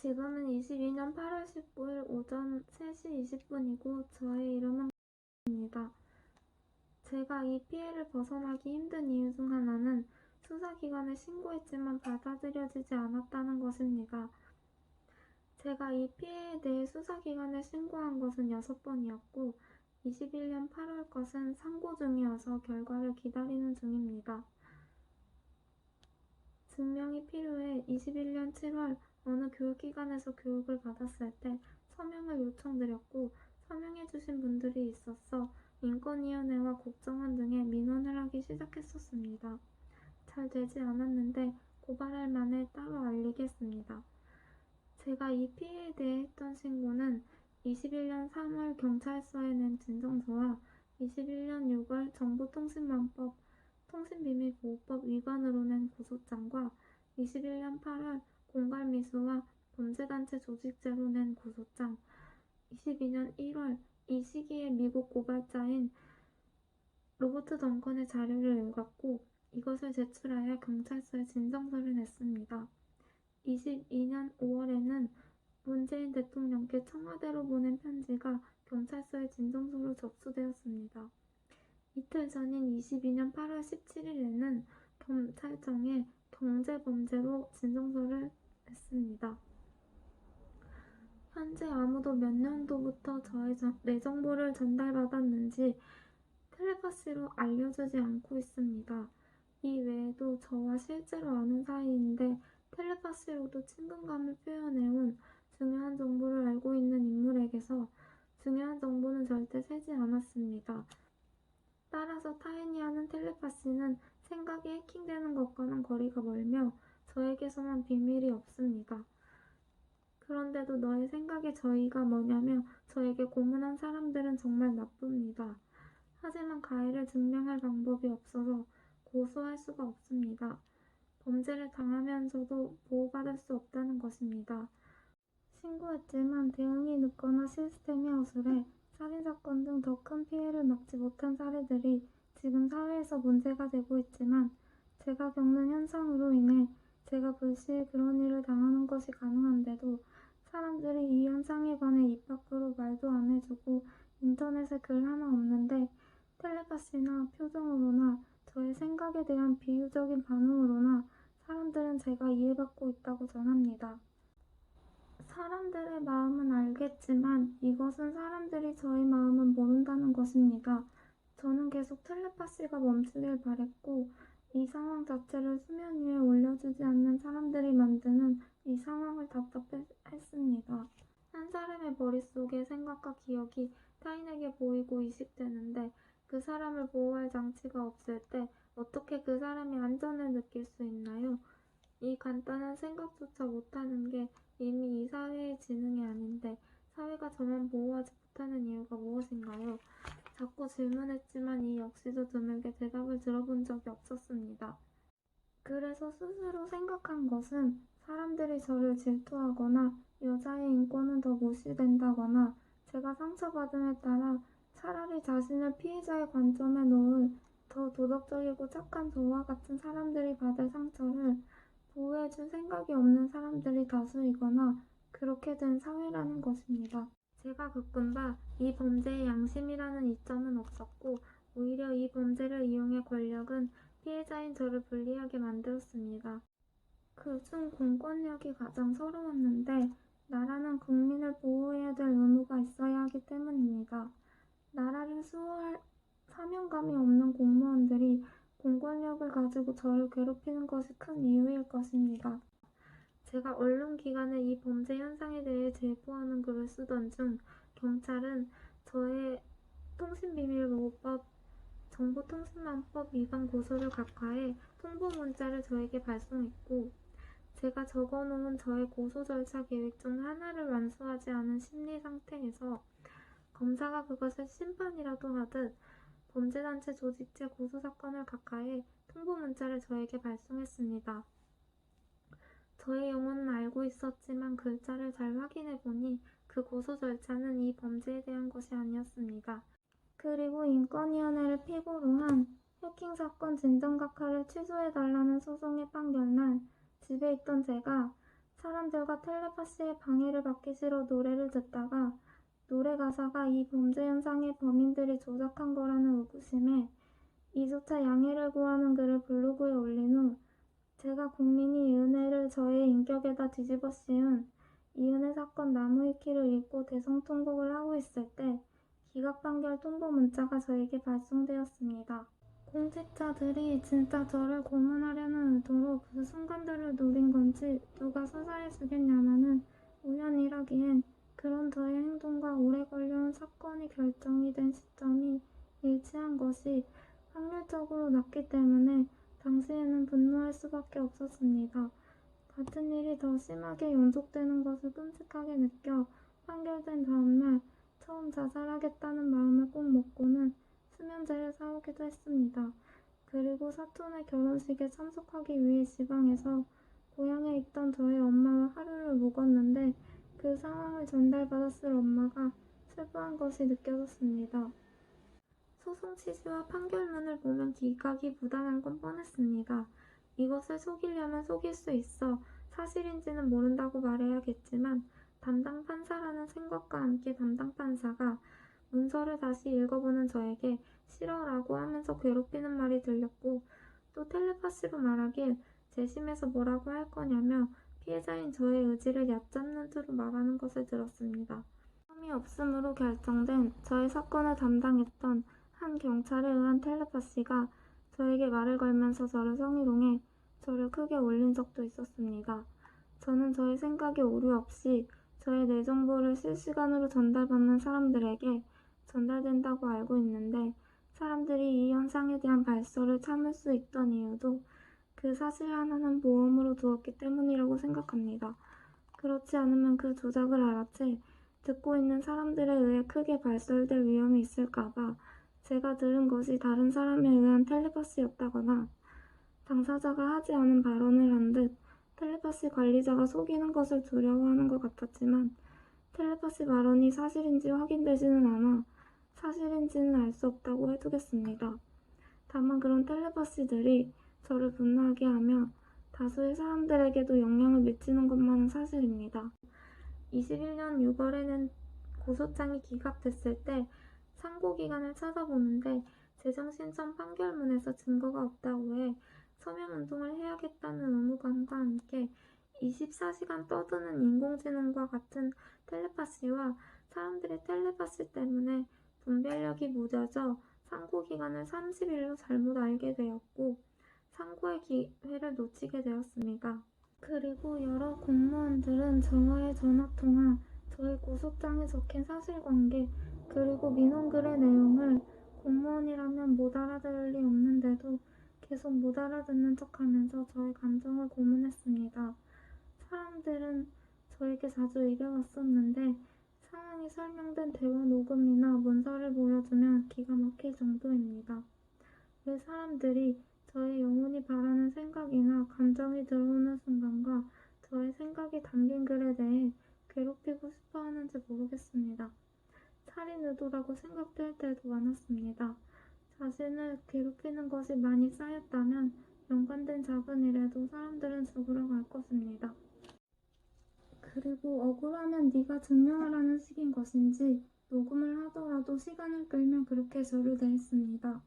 지금은 22년 8월 15일 오전 3시 20분이고 저의 이름은 입니다. 제가 이 피해를 벗어나기 힘든 이유 중 하나는 수사기관에 신고했지만 받아들여지지 않았다는 것입니다. 제가 이 피해에 대해 수사기관에 신고한 것은 6번이었고 21년 8월 것은 상고 중이어서 결과를 기다리는 중입니다. 증명이 필요해 21년 7월 어느 교육기관에서 교육을 받았을 때 서명을 요청드렸고 서명해주신 분들이 있었어 인권위원회와 국정원 등에 민원을 하기 시작했었습니다. 잘 되지 않았는데 고발할 만에 따로 알리겠습니다. 제가 이 피해에 대해 했던 신고는 21년 3월 경찰서에 낸 진정서와 21년 6월 정보통신망법 통신비밀보호법 위반으로 낸 고소장과 21년 8월 공갈미수와 범죄단체 조직죄로 낸 고소장, 22년 1월 이 시기에 미국 고발자인 로버트 덩컨의 자료를 읽었고 이것을 제출하여 경찰서에 진정서를 냈습니다. 22년 5월에는 문재인 대통령께 청와대로 보낸 편지가 경찰서의 진정서로 접수되었습니다. 이틀 전인 22년 8월 17일에는 경찰청에 경제범죄로 진정서를 냈습니다. 현재 아무도 몇 년도부터 저의 내 정보를 전달받았는지 텔레파시로 알려주지 않고 있습니다. 이 외에도 저와 실제로 아는 사이인데 텔레파시로도 친근감을 표현해온 중요한 정보를 알고 있는 인물에게서 중요한 정보는 절대 새지 않았습니다. 따라서 타인이 하는 텔레파시는 생각이 해킹되는 것과는 거리가 멀며 저에게서만 비밀이 없습니다. 그런데도 너의 생각의 저희가 뭐냐며 저에게 고문한 사람들은 정말 나쁩니다. 하지만 가해를 증명할 방법이 없어서 고소할 수가 없습니다. 범죄를 당하면서도 보호받을 수 없다는 것입니다. 신고했지만 대응이 늦거나 시스템이 허술해 살인사건 등 더 큰 피해를 막지 못한 사례들이 지금 사회에서 문제가 되고 있지만 제가 겪는 현상으로 인해 제가 불시에 그런 일을 당하는 것이 가능한데도 사람들이 이 현상에 관해 입 밖으로 말도 안 해주고 인터넷에 글 하나 없는데 텔레파시나 표정으로나 저의 생각에 대한 비유적인 반응으로나 사람들은 제가 이해받고 있다고 전합니다. 사람들의 마음은 알겠지만 이것은 사람들이 저의 마음은 모른다는 것입니다. 저는 계속 텔레파시가 멈추길 바랬고 이 상황 자체를 수면 위에 올려주지 않는 사람들이 만드는 이 상황을 답답해했습니다. 한 사람의 머릿속의 생각과 기억이 타인에게 보이고 이식되는데 그 사람을 보호할 장치가 없을 때 어떻게 그 사람이 안전을 느낄 수 있나요? 이 간단한 생각조차 못하는 게 이미 이 사회의 지능이 아닌데 사회가 저만 보호하지 못하는 이유가 무엇인가요? 자꾸 질문했지만 이 역시도 드물게 대답을 들어본 적이 없었습니다. 그래서 스스로 생각한 것은 사람들이 저를 질투하거나 여자의 인권은 더 무시된다거나 제가 상처받음에 따라 차라리 자신을 피해자의 관점에 놓을 더 도덕적이고 착한 저와 같은 사람들이 받을 상처를 보호해줄 생각이 없는 사람들이 다수이거나 그렇게 된 사회라는 것입니다. 제가 겪은 바 이 범죄의 양심이라는 이점은 없었고 오히려 이 범죄를 이용해 권력은 피해자인 저를 불리하게 만들었습니다. 그중 공권력이 가장 서러웠는데 나라는 국민을 보호해야 될 의무가 있어야 하기 때문입니다. 나라를 수호할 사명감이 없는 공무원들이 공권력을 가지고 저를 괴롭히는 것이 큰 이유일 것입니다. 제가 언론기관에 이 범죄 현상에 대해 제보하는 글을 쓰던 중 경찰은 저의 통신비밀보호법, 정보통신망법 위반 고소를 각하해 통보문자를 저에게 발송했고 제가 적어놓은 저의 고소 절차 계획 중 하나를 완수하지 않은 심리 상태에서 검사가 그것을 심판이라도 하듯 범죄단체 조직죄 고소사건을 각하해 통보문자를 저에게 발송했습니다. 저의 영혼은 알고 있었지만 글자를 잘 확인해보니 그 고소 절차는 이 범죄에 대한 것이 아니었습니다. 그리고 인권위원회를 피고로 한 해킹사건 진정각하를 취소해달라는 소송의 판결날 집에 있던 제가 사람들과 텔레파시에 방해를 받기 싫어 노래를 듣다가 노래 가사가 이 범죄 현상의 범인들이 조작한 거라는 의구심에 2주차 양해를 구하는 글을 블로그에 올린 후 제가 국민이 이은혜를 저의 인격에다 뒤집어 씌운 이은혜 사건 나무위키를 읽고 대성통곡을 하고 있을 때 기각 판결 통보 문자가 저에게 발송되었습니다. 공직자들이 진짜 저를 고문하려는 의도로 그 순간들을 노린 건지 누가 수사해주겠냐마는 우연이라기엔 그런 저의 행동과 오래 걸려온 사건이 결정이 된 시점이 일치한 것이 확률적으로 낮기 때문에 당시에는 분노할 수밖에 없었습니다. 같은 일이 더 심하게 연속되는 것을 끔찍하게 느껴 판결된 다음날 처음 자살하겠다는 마음을 꼭 먹고는 수면제를 사오기도 했습니다. 그리고 사촌의 결혼식에 참석하기 위해 지방에서 고향에 있던 저의 엄마와 하루를 묵었는데 그 상황을 전달받았을 엄마가 슬퍼한 것이 느껴졌습니다. 소송 취지와 판결문을 보면 기각이 부당한 건 뻔했습니다. 이것을 속이려면 속일 수 있어 사실인지는 모른다고 말해야겠지만 담당 판사라는 생각과 함께 담당 판사가 문서를 다시 읽어보는 저에게 싫어라고 하면서 괴롭히는 말이 들렸고 또 텔레파시로 말하길 재심에서 뭐라고 할 거냐며 피해자인 저의 의지를 얕잡는 투로 말하는 것을 들었습니다. 혐의 없음으로 결정된 저의 사건을 담당했던 한 경찰에 의한 텔레파시가 저에게 말을 걸면서 저를 성희롱해 저를 크게 올린 적도 있었습니다. 저는 저의 생각에 오류 없이 저의 내 정보를 실시간으로 전달받는 사람들에게 전달된다고 알고 있는데 사람들이 이 현상에 대한 발설을 참을 수 있던 이유도 그 사실 하나는 모험으로 두었기 때문이라고 생각합니다. 그렇지 않으면 그 조작을 알아채 듣고 있는 사람들에 의해 크게 발설될 위험이 있을까봐 제가 들은 것이 다른 사람에 의한 텔레파시였다거나 당사자가 하지 않은 발언을 한 듯 텔레파시 관리자가 속이는 것을 두려워하는 것 같았지만 텔레파시 발언이 사실인지 확인되지는 않아 사실인지는 알 수 없다고 해두겠습니다. 다만 그런 텔레파시들이 저를 분노하게 하며 다수의 사람들에게도 영향을 미치는 것만은 사실입니다. 21년 6월에는 고소장이 기각됐을 때 상고기간을 찾아보는데 재정신청 판결문에서 증거가 없다고 해 서명운동을 해야겠다는 의무감과 함께 24시간 떠드는 인공지능과 같은 텔레파시와 사람들의 텔레파시 때문에 분별력이 무뎌져 상고기간을 30일로 잘못 알게 되었고 상고의 기회를 놓치게 되었습니다. 그리고 여러 공무원들은 저와의 전화통화, 저의 고소장에 적힌 사실관계, 그리고 민원글의 내용을 공무원이라면 못 알아들을 리 없는데도 계속 못 알아듣는 척하면서 저의 감정을 고문했습니다. 사람들은 저에게 자주 이래왔었는데 상황이 설명된 대화 녹음이나 문서를 보여주면 기가 막힐 정도입니다. 왜 사람들이 저의 영혼이 바라는 생각이나 감정이 들어오는 순간과 저의 생각이 담긴 글에 대해 괴롭히고 싶어 하는지 모르겠습니다. 살인 의도라고 생각될 때도 많았습니다. 자신을 괴롭히는 것이 많이 쌓였다면 연관된 작은 일에도 사람들은 죽으러 갈 것입니다. 그리고 억울하면 네가 증명하라는 식인 것인지 녹음을 하더라도 시간을 끌면 그렇게 저를 대했습니다.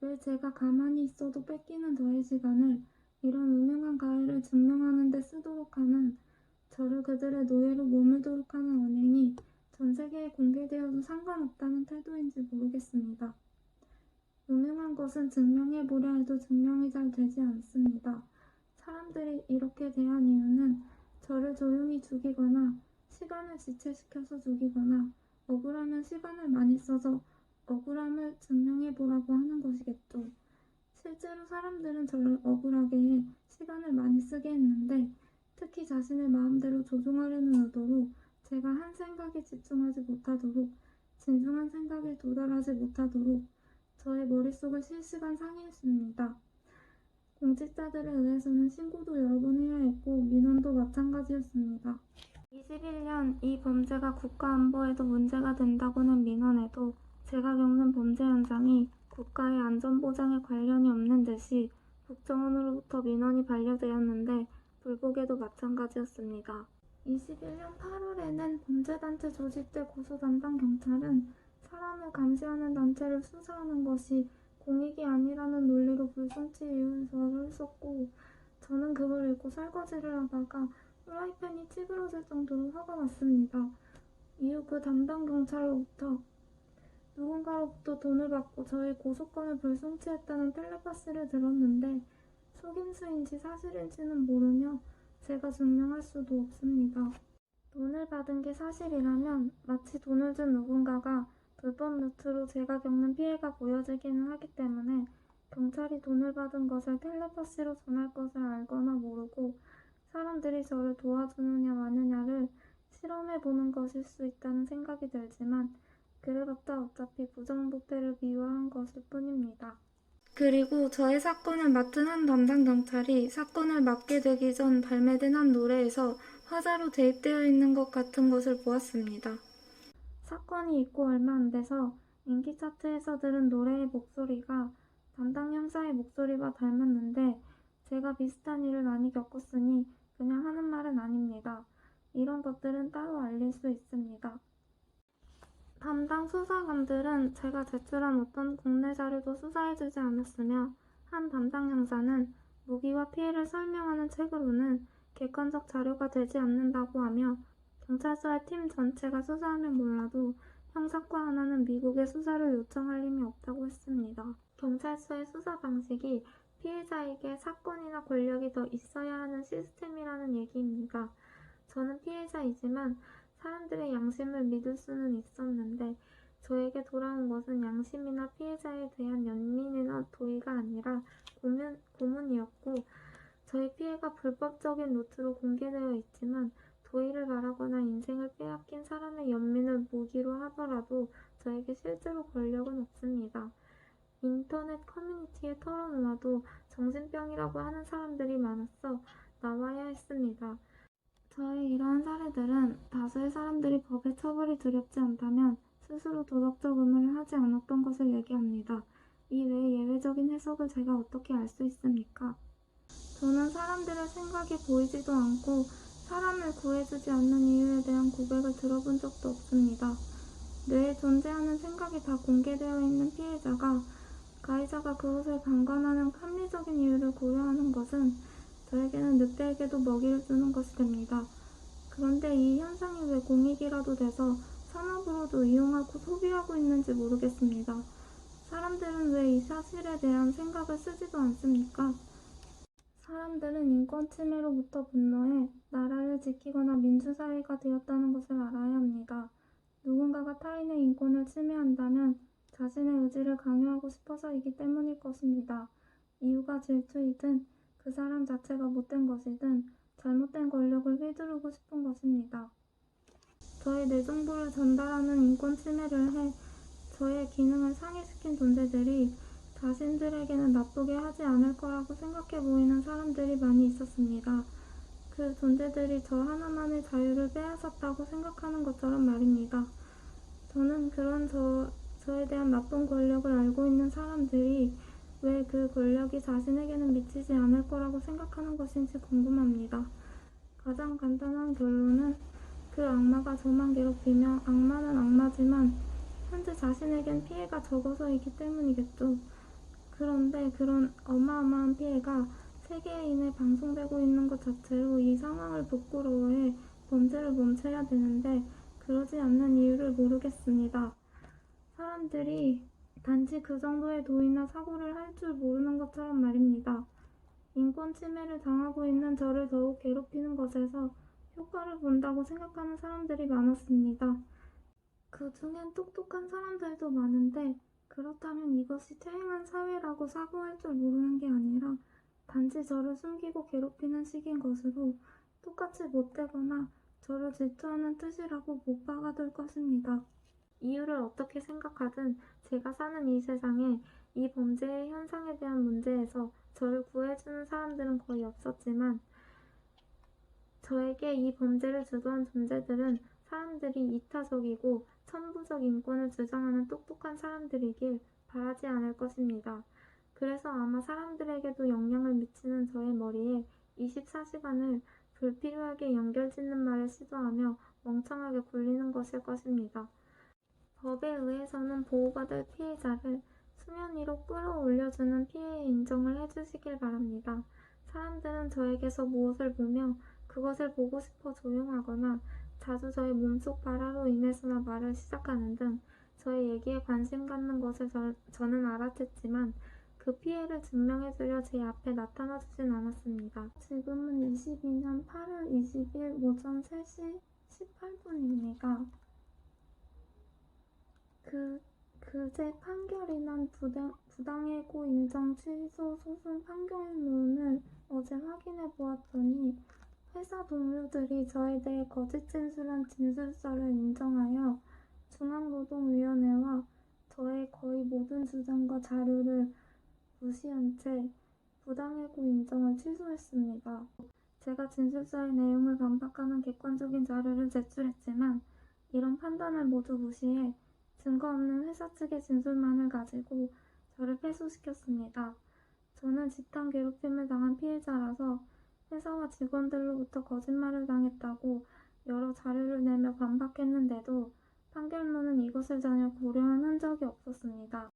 왜 제가 가만히 있어도 뺏기는 저의 시간을 이런 음흉한 가해를 증명하는 데 쓰도록 하는 저를 그들의 노예로 머물도록 하는 언행이 전 세계에 공개되어도 상관없다는 태도인지 모르겠습니다. 음흉한 것은 증명해보려 해도 증명이 잘 되지 않습니다. 사람들이 이렇게 대한 이유는 저를 조용히 죽이거나 시간을 지체시켜서 죽이거나 억울하면 시간을 많이 써서 억울함을 증명해보라고 하는 것이겠죠. 실제로 사람들은 저를 억울하게 해 시간을 많이 쓰게 했는데 특히 자신을 마음대로 조종하려는 의도로 제가 한 생각에 집중하지 못하도록 진중한 생각에 도달하지 못하도록 저의 머릿속을 실시간 상해했습니다. 공직자들에 의해서는 신고도 여러 번 해야 했고 민원도 마찬가지였습니다. 21년 이 범죄가 국가안보에도 문제가 된다고는 민원에도 제가 겪는 범죄 현장이 국가의 안전보장에 관련이 없는 듯이 국정원으로부터 민원이 반려되었는데 불복에도 마찬가지였습니다. 21년 8월에는 범죄단체 조직대 고소 담당 경찰은 사람을 감시하는 단체를 수사하는 것이 공익이 아니라는 논리로 불송치 이유서를 썼고, 저는 그걸 읽고 설거지를 하다가 프라이팬이 찌그러질 정도로 화가 났습니다. 이후 그 담당 경찰로부터 누군가로부터 돈을 받고 저희 고소권을 불송치했다는 텔레파시를 들었는데 속임수인지 사실인지는 모르며 제가 증명할 수도 없습니다. 돈을 받은 게 사실이라면 마치 돈을 준 누군가가 불법 루트로 제가 겪는 피해가 보여지기는 하기 때문에 경찰이 돈을 받은 것을 텔레파시로 전할 것을 알거나 모르고 사람들이 저를 도와주느냐 마느냐를 실험해보는 것일 수 있다는 생각이 들지만 그래봤자 어차피 부정부패를 미화한 것일 뿐입니다. 그리고 저의 사건을 맡은 한 담당 경찰이 사건을 맡게 되기 전 발매된 한 노래에서 화자로 대입되어 있는 것 같은 것을 보았습니다. 사건이 있고 얼마 안 돼서 인기 차트에서 들은 노래의 목소리가 담당 형사의 목소리와 닮았는데 제가 비슷한 일을 많이 겪었으니 그냥 하는 말은 아닙니다. 이런 것들은 따로 알릴 수 있습니다. 담당 수사관들은 제가 제출한 어떤 국내 자료도 수사해주지 않았으며 한 담당 형사는 무기와 피해를 설명하는 책으로는 객관적 자료가 되지 않는다고 하며 경찰서의 팀 전체가 수사하면 몰라도 형사과 하나는 미국에 수사를 요청할 힘이 없다고 했습니다. 경찰서의 수사 방식이 피해자에게 사건이나 권력이 더 있어야 하는 시스템이라는 얘기입니다. 저는 피해자이지만 사람들의 양심을 믿을 수는 있었는데 저에게 돌아온 것은 양심이나 피해자에 대한 연민이나 도의가 아니라 고문이었고 저희 피해가 불법적인 루트로 공개되어 있지만 도의를 바라거나 인생을 빼앗긴 사람의 연민을 무기로 하더라도 저에게 실제로 권력은 없습니다. 인터넷 커뮤니티에 털어놓아도 정신병이라고 하는 사람들이 많았어 나와야 했습니다. 저의 이러한 사례들은 다수의 사람들이 법의 처벌이 두렵지 않다면 스스로 도덕적 의무를 하지 않았던 것을 얘기합니다. 이 외에 예외적인 해석을 제가 어떻게 알 수 있습니까? 저는 사람들의 생각이 보이지도 않고 사람을 구해주지 않는 이유에 대한 고백을 들어본 적도 없습니다. 뇌에 존재하는 생각이 다 공개되어 있는 피해자가 가해자가 그것을 방관하는 합리적인 이유를 고려하는 것은 저에게는 늑대에게도 먹이를 주는 것이 됩니다. 그런데 이 현상이 왜 공익이라도 돼서 산업으로도 이용하고 소비하고 있는지 모르겠습니다. 사람들은 왜 이 사실에 대한 생각을 쓰지도 않습니까? 사람들은 인권 침해로부터 분노해 나라를 지키거나 민주사회가 되었다는 것을 알아야 합니다. 누군가가 타인의 인권을 침해한다면 자신의 의지를 강요하고 싶어서이기 때문일 것입니다. 이유가 질투이든 그 사람 자체가 못된 것이든 잘못된 권력을 휘두르고 싶은 것입니다. 저의 뇌정보를 전달하는 인권 침해를 해 저의 기능을 상해시킨 존재들이 자신들에게는 나쁘게 하지 않을 거라고 생각해 보이는 사람들이 많이 있었습니다. 그 존재들이 저 하나만의 자유를 빼앗았다고 생각하는 것처럼 말입니다. 저는 그런 저에 대한 나쁜 권력을 알고 있는 사람들이 왜 그 권력이 자신에게는 미치지 않을 거라고 생각하는 것인지 궁금합니다. 가장 간단한 결론은 그 악마가 저만 괴롭히며 악마는 악마지만 현재 자신에겐 피해가 적어서이기 때문이겠죠. 그런데 그런 어마어마한 피해가 세계인에 방송되고 있는 것 자체로 이 상황을 부끄러워해 범죄를 멈춰야 되는데 그러지 않는 이유를 모르겠습니다. 사람들이 단지 그 정도의 도의나 사고를 할 줄 모르는 것처럼 말입니다. 인권 침해를 당하고 있는 저를 더욱 괴롭히는 것에서 효과를 본다고 생각하는 사람들이 많았습니다. 그 중엔 똑똑한 사람들도 많은데 그렇다면 이것이 퇴행한 사회라고 사고할 줄 모르는 게 아니라 단지 저를 숨기고 괴롭히는 식인 것으로 똑같이 못되거나 저를 질투하는 뜻이라고 못 박아둘 것입니다. 이유를 어떻게 생각하든 제가 사는 이 세상에 이 범죄의 현상에 대한 문제에서 저를 구해주는 사람들은 거의 없었지만 저에게 이 범죄를 주도한 존재들은 사람들이 이타적이고 천부적 인권을 주장하는 똑똑한 사람들이길 바라지 않을 것입니다. 그래서 아마 사람들에게도 영향을 미치는 저의 머리에 24시간을 불필요하게 연결짓는 말을 시도하며 멍청하게 굴리는 것일 것입니다. 법에 의해서는 보호받을 피해자를 수면 위로 끌어올려주는 피해의 인정을 해주시길 바랍니다. 사람들은 저에게서 무엇을 보며 그것을 보고 싶어 조용하거나 자주 저의 몸속 발화로 인해서나 말을 시작하는 등 저의 얘기에 관심 갖는 것을 저는 알아챘지만 그 피해를 증명해주려 제 앞에 나타나주진 않았습니다. 지금은 22년 8월 20일 오전 3시 18분입니다. 그제 판결이 난 부당해고 인정 취소 소송 판결문을 어제 확인해 보았더니 회사 동료들이 저에 대해 거짓 진술한 진술서를 인정하여 중앙노동위원회와 저의 거의 모든 주장과 자료를 무시한 채 부당해고 인정을 취소했습니다. 제가 진술서의 내용을 반박하는 객관적인 자료를 제출했지만 이런 판단을 모두 무시해 증거 없는 회사 측의 진술만을 가지고 저를 패소시켰습니다. 저는 집단 괴롭힘을 당한 피해자라서 회사와 직원들로부터 거짓말을 당했다고 여러 자료를 내며 반박했는데도 판결문은 이것을 전혀 고려한 흔적이 없었습니다.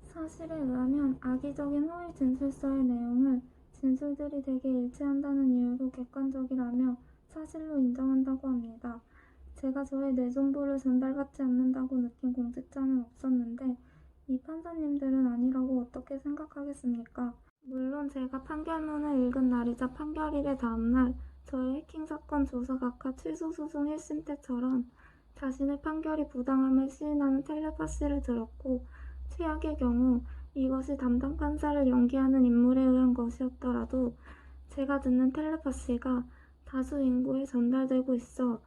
사실에 의하면 악의적인 허위 진술서의 내용을 진술들이 대개 일치한다는 이유로 객관적이라며 사실로 인정한다고 합니다. 제가 저의 뇌정보를 전달받지 않는다고 느낀 공직자는 없었는데 이 판사님들은 아니라고 어떻게 생각하겠습니까? 물론 제가 판결문을 읽은 날이자 판결일의 다음날 저의 해킹 사건 조사각하 취소 소송 1심 때처럼 자신의 판결이 부당함을 시인하는 텔레파시를 들었고 최악의 경우 이것이 담당 판사를 연기하는 인물에 의한 것이었더라도 제가 듣는 텔레파시가 다수 인구에 전달되고 있어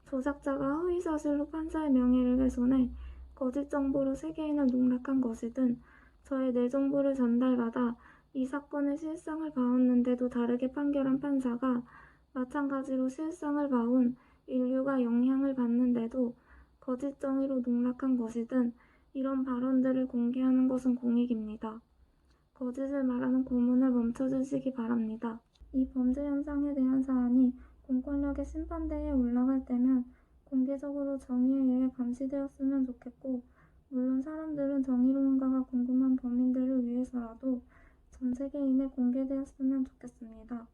조작자가 허위사실로 판사의 명예를 훼손해 거짓 정보로 세계인을 농락한 것이든 저의 뇌정보를 전달받아 이 사건의 실상을 봐왔는데도 다르게 판결한 판사가 마찬가지로 실상을 봐온 인류가 영향을 받는데도 거짓 정의로 농락한 것이든 이런 발언들을 공개하는 것은 공익입니다. 거짓을 말하는 고문을 멈춰주시기 바랍니다. 이 범죄 현상에 대한 사안이 공권력의 심판대에 올라갈 때면 공개적으로 정의에 의해 감시되었으면 좋겠고 물론 사람들은 정의로운가가 궁금한 범인들을 위해서라도 전 세계인에 공개되었으면 좋겠습니다.